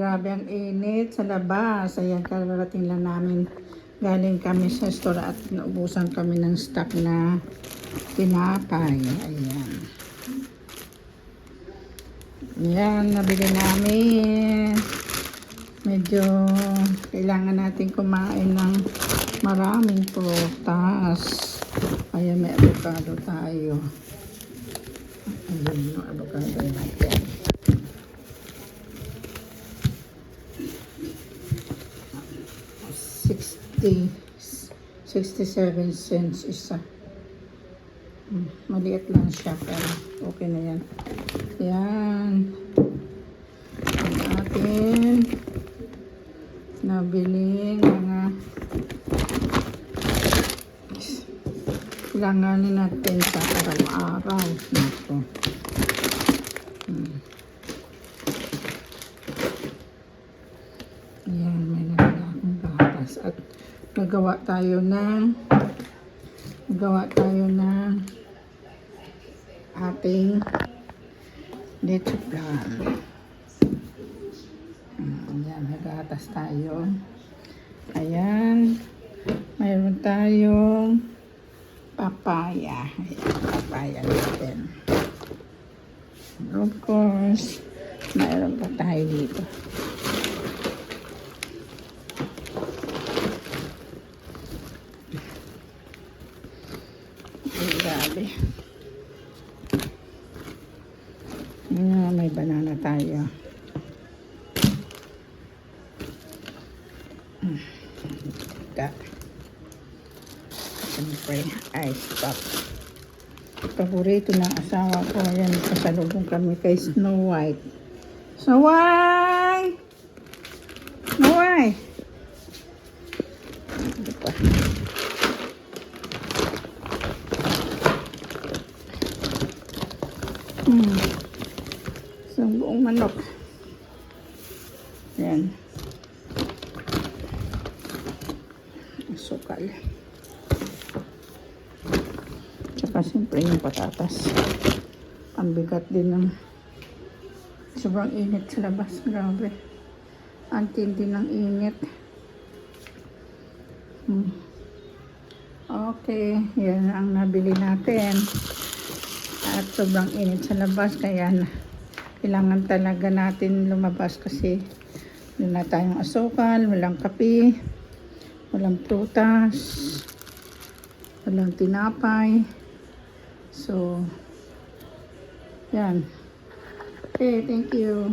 Grabe ang init sa labas. Ayan, kararating lang namin. Galing kami sa store at naubusan kami ng stock na tinapay. Ayan. Ayan, nabili namin. Medyo kailangan natin kumain ng maraming prutas. Ayan, may avocado tayo. Ayan yung avocado natin. 67 cents isa. Maliit lang siya pero okay na yan. Yan. Ang ating nabili mga kailanganin natin sa araw-araw. Ito. Yan, may nabili akong gatas at nagawa tayo ng ating leche plan. Ayan, nagatas tayo. Ayan, mayroon tayong papaya. Ayan, papaya natin. Of course, mayroon pa tayo dito. Grabe. May banana tayo. Siyempre, ice pop. Paborito ng asawa ko. Ayan, pasalubong kami kay Snow White. Snow White! Snow White! Ito pa. So, buong manok. Ayan. Sukal. Tsaka siyempre yung patatas. Ang bigat din ng sobrang init sa labas. Grabe. Ang tindi ng init. Okay. Yan ang nabili natin. At sobrang init sa labas. Kaya kailangan talaga natin lumabas kasi wala tayong asukal, walang kape, walang prutas, walang tinapay. So, yan. Okay, thank you.